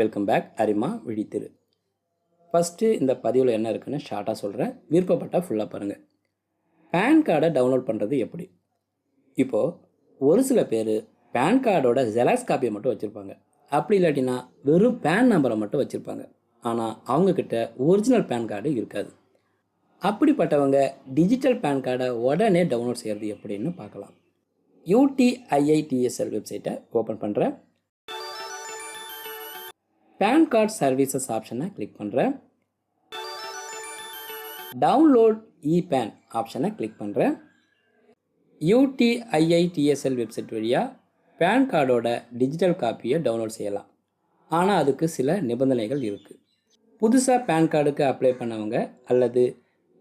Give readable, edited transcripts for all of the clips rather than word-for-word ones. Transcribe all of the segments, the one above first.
Welcome back அரிமா விழித்திரு. First இந்த பதிவில் என்ன இருக்குன்னு ஷார்ட்டாக சொல்கிறேன், விருப்பப்பட்டால் ஃபுல்லாக பாருங்கள். பேன் கார்டை டவுன்லோட் பண்ணுறது எப்படி? இப்போது ஒரு சில பேர் பேன் கார்டோட ஜெராக்ஸ் காப்பியை மட்டும் வச்சுருப்பாங்க. அப்படி இல்லாட்டினா வெறும் பேன் நம்பரை மட்டும் வச்சுருப்பாங்க. ஆனால் அவங்கக்கிட்ட ஒரிஜினல் பேன் கார்டு இருக்காது. அப்படிப்பட்டவங்க டிஜிட்டல் பேன் கார்டை உடனே டவுன்லோட் செய்கிறது எப்படின்னு பார்க்கலாம். UTIITSL வெப்சைட்டை ஓப்பன் பண்ணுறேன். பேன் கார்டு சர்வீசஸ் ஆப்ஷனை கிளிக் பண்ணுறேன். டவுன்லோட் இபேன் ஆப்ஷனை கிளிக் பண்ணுறேன். UTIITSL வெப்சைட் வழியாக பேன் கார்டோட டிஜிட்டல் காப்பியை டவுன்லோட் செய்யலாம். ஆனால் அதுக்கு சில நிபந்தனைகள் இருக்குது. புதுசாக பேன் கார்டுக்கு அப்ளை பண்ணவங்க அல்லது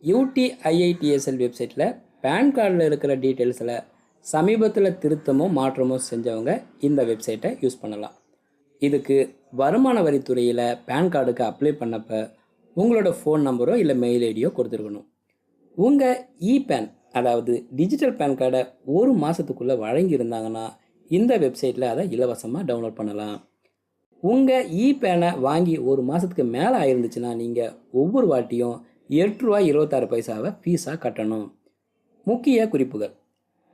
UTIITSL வெப்சைட்டில் பேன் கார்டில் இருக்கிற டீட்டெயில்ஸில் சமீபத்தில் திருத்தமோ மாற்றமோ செஞ்சவங்க இந்த வெப்சைட்டை யூஸ் பண்ணலாம். இதுக்கு வருமான வரித்துறையில் பேன் கார்டுக்கு அப்ளை பண்ணப்போ உங்களோட ஃபோன் நம்பரோ இல்லை மெயில் ஐடியோ கொடுத்துருக்கணும். உங்கள் இபேன் அதாவது டிஜிட்டல் பேன் கார்டை ஒரு மாதத்துக்குள்ளே வழங்கியிருந்தாங்கன்னா இந்த வெப்சைட்டில் அதை இலவசமாக டவுன்லோட் பண்ணலாம். உங்கள் இபேனை வாங்கி ஒரு மாதத்துக்கு மேலே ஆயிருந்துச்சுன்னா நீங்கள் ஒவ்வொரு வாட்டியும் ₹8.26 ஃபீஸாக கட்டணும். முக்கிய குறிப்புகள்: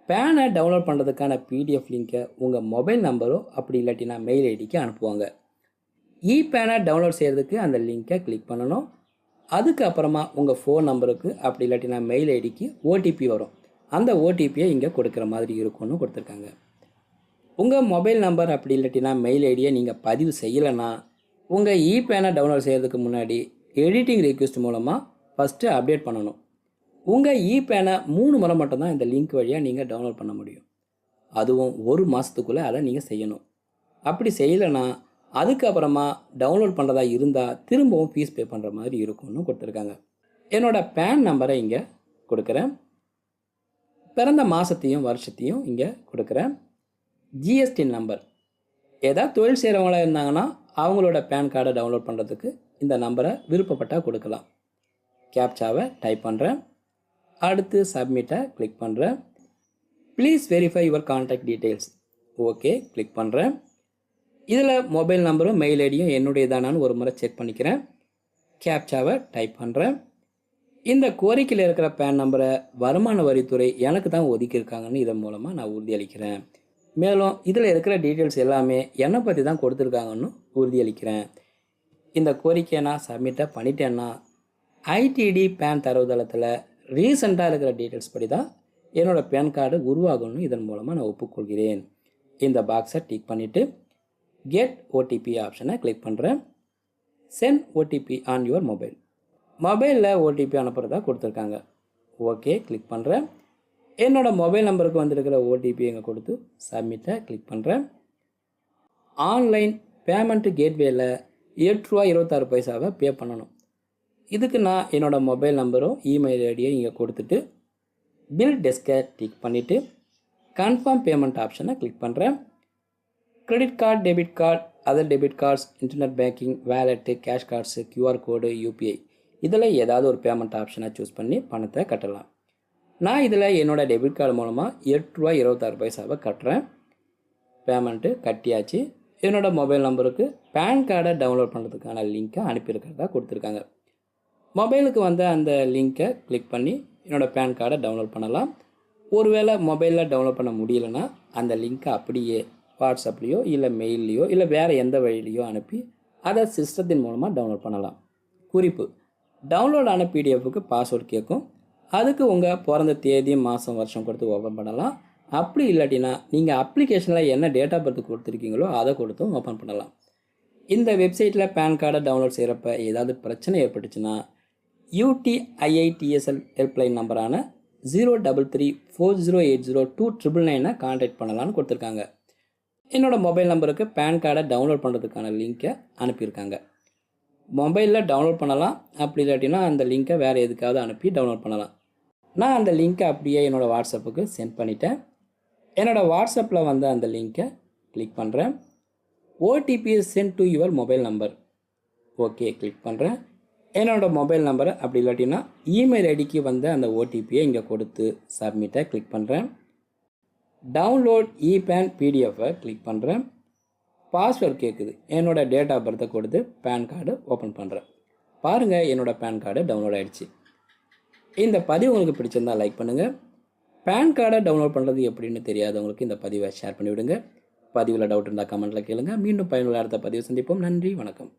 பேனை டவுன்லோட் பண்ணுறதுக்கான PDF லிங்கை உங்கள் மொபைல் நம்பரோ அப்படி இல்லாட்டினா மெயில் ஐடிக்கு அனுப்புவாங்க. இபேனை டவுன்லோட் செய்கிறதுக்கு அந்த லிங்கை கிளிக் பண்ணணும். அதுக்கப்புறமா உங்கள் ஃபோன் நம்பருக்கு அப்படி இல்லாட்டினா மெயில் ஐடிக்கு OTP வரும். அந்த OTPயை இங்கே கொடுக்குற மாதிரி இருக்கும்னு கொடுத்துருக்காங்க. உங்கள் மொபைல் நம்பர் அப்படி இல்லாட்டினா மெயில் ஐடியை நீங்கள் பதிவு செய்யலைன்னா உங்கள் இபேனை டவுன்லோட் செய்கிறதுக்கு முன்னாடி எடிட்டிங் ரிக்வெஸ்ட் மூலமாக ஃபஸ்ட்டு அப்டேட் பண்ணணும். உங்கள் இபேனை 3 முறை மட்டும்தான் இந்த லிங்க் வழியாக நீங்கள் டவுன்லோட் பண்ண முடியும். அதுவும் ஒரு மாதத்துக்குள்ளே அதை நீங்கள் செய்யணும். அப்படி செய்யலைன்னா அதுக்கப்புறமா டவுன்லோட் பண்ணுறதா இருந்தால் திரும்பவும் ஃபீஸ் பே பண்ணுற மாதிரி இருக்கும்னு கொடுத்துருக்காங்க. என்னோடய பேன் நம்பரை இங்கே கொடுக்குறேன். பிறந்த மாதத்தையும் வருஷத்தையும் இங்கே கொடுக்குறேன். GST number. ஏதாவது தொழில் செய்கிறவங்களாக இருந்தாங்கன்னா அவங்களோட பேன் கார்டை டவுன்லோட் பண்ணுறதுக்கு இந்த நம்பரை விருப்பப்பட்டால் கொடுக்கலாம். கேப்சாவை டைப் பண்ணுறேன். அடுத்து சப்மிட்டை கிளிக் பண்ணுறேன். Please verify your contact details. Okay click பண்ணுறேன். இதில் மொபைல் நம்பரும் மெயில் ஐடியும் என்னுடையதானான்னு ஒரு முறை செக் பண்ணிக்கிறேன். கேப்சாவை டைப் பண்ணுறேன். இந்த கோரிக்கையில் இருக்கிற பேன் நம்பரை வருமான வரித்துறை எனக்கு தான் ஒதுக்கியிருக்காங்கன்னு இதன் மூலமாக நான் உறுதியளிக்கிறேன். மேலும் இதில் இருக்கிற டீட்டெயில்ஸ் எல்லாமே என்னை பற்றி தான் கொடுத்துருக்காங்கன்னு உறுதியளிக்கிறேன். இந்த கோரிக்கையை நான் சப்மிட்டை பண்ணிட்டேன்னா ITD பேன் தரவுதளத்தில் ரீசெண்டாக இருக்கிற டீட்டெயில்ஸ் படி தான் என்னோடய பேன் கார்டு உருவாகணும்னு இதன் மூலமாக நான் ஒப்புக்கொள்கிறேன். இந்த பாக்ஸை டிக் பண்ணிவிட்டு கெட் OTP ஆப்ஷனை கிளிக் பண்ணுறேன். Sent OTP on your mobile. மொபைலில் OTP அனுப்புகிறதா கொடுத்துருக்காங்க. ஓகே கிளிக் பண்ணுறேன். என்னோடய மொபைல் நம்பருக்கு வந்திருக்கிற OTP இங்கே கொடுத்து சப்மிட்டை கிளிக் பண்ணுறேன். ஆன்லைன் பேமெண்ட்டு கேட்வேயில் ₹8.26 பே பண்ணணும். இதுக்கு நான் என்னோடய மொபைல் நம்பரும் இமெயில் ஐடியை இங்கே கொடுத்துட்டு பில் டெஸ்கை டிக் பண்ணிவிட்டு கன்ஃபார்ம் பேமெண்ட் ஆப்ஷனை கிளிக் பண்ணுறேன். Credit card, debit card, other debit cards, internet banking, wallet, cash cards, QR code, UPI இதில் ஏதாவது ஒரு பேமெண்ட் ஆப்ஷனை சூஸ் பண்ணி பணத்தை கட்டலாம். நான் இதில் என்னோடய டெபிட் கார்டு மூலமாக ₹8.26 கட்டுறேன். பேமெண்ட்டு கட்டியாச்சு. என்னோடய மொபைல் நம்பருக்கு பேன் கார்டை டவுன்லோட் பண்ணுறதுக்கான லிங்க்கை அனுப்பியிருக்கிறதா கொடுத்துருக்காங்க. மொபைலுக்கு வந்து அந்த லிங்க்கை கிளிக் பண்ணி என்னோடய பேன் கார்டை டவுன்லோட் பண்ணலாம். ஒருவேளை மொபைலில் டவுன்லோட் பண்ண முடியலைன்னா அந்த லிங்க்கை அப்படியே வாட்ஸ்அப்லேயோ இல்லை மெயில்லையோ இல்லை வேறு எந்த வழியிலையோ அனுப்பி அதை சிஸ்டத்தின் மூலமாக டவுன்லோட் பண்ணலாம். குறிப்பு: டவுன்லோட் ஆன PDFக்கு பாஸ்வேர்டு கேட்கும். அதுக்கு உங்கள் பிறந்த தேதி, மாதம், வருஷம் கொடுத்து ஓப்பன் பண்ணலாம். அப்படி இல்லாட்டினா நீங்கள் அப்ளிகேஷனில் என்ன டேட் ஆஃப் பர்த் கொடுத்துருக்கீங்களோ அதை கொடுத்தும் ஓப்பன் பண்ணலாம். இந்த வெப்சைட்டில் பேன் கார்டை டவுன்லோட் செய்கிறப்ப ஏதாவது பிரச்சனை ஏற்பட்டுச்சுன்னா UTIITSL ஹெல்ப்லைன் நம்பரான 03340802999 கான்டாக்ட் பண்ணலான்னு கொடுத்துருக்காங்க. என்னோடய மொபைல் நம்பருக்கு பேன் கார்டை டவுன்லோட் பண்ணுறதுக்கான லிங்க்கை அனுப்பியிருக்காங்க. மொபைலில் டவுன்லோட் பண்ணலாம். அப்படி இல்லாட்டினா அந்த லிங்க்கை வேறு எதுக்காவது அனுப்பி டவுன்லோட் பண்ணலாம். நான் அந்த லிங்க்கை அப்படியே என்னோடய வாட்ஸ்அப்புக்கு சென்ட் பண்ணிட்டேன். என்னோடய வாட்ஸ்அப்பில் வந்து அந்த லிங்க்கை கிளிக் பண்ணுறேன். OTP sent to your mobile number. Okay click பண்ணுறேன். என்னோடய மொபைல் நம்பரை அப்படி இல்லாட்டினா இமெயில் ஐடிக்கு வந்த அந்த OTPயை இங்கே கொடுத்து சப்மிட்டை கிளிக் பண்ணுறேன். டவுன்லோட் இபேன் PDFை கிளிக் பண்ணுறேன். பாஸ்வேர்ட் கேட்குது. என்னோட டேட் ஆஃப் பர்த்தை கொடுத்து பேன் கார்டு ஓப்பன் பண்ணுறேன். பாருங்கள், என்னோட பேன் கார்டு டவுன்லோட் ஆகிடுச்சு. இந்த பதிவு உங்களுக்கு பிடிச்சிருந்தா லைக் பண்ணுங்கள். பேன் கார்டை டவுன்லோட் பண்ணுறது எப்படின்னு தெரியாதவங்களுக்கு இந்த பதிவை ஷேர் பண்ணிவிடுங்க. பதிவில் டவுட் இருந்தால் கமெண்ட்டில் கேளுங்க. மீண்டும் பயனுள்ள அடுத்த பதிவு சந்திப்போம். நன்றி, வணக்கம்.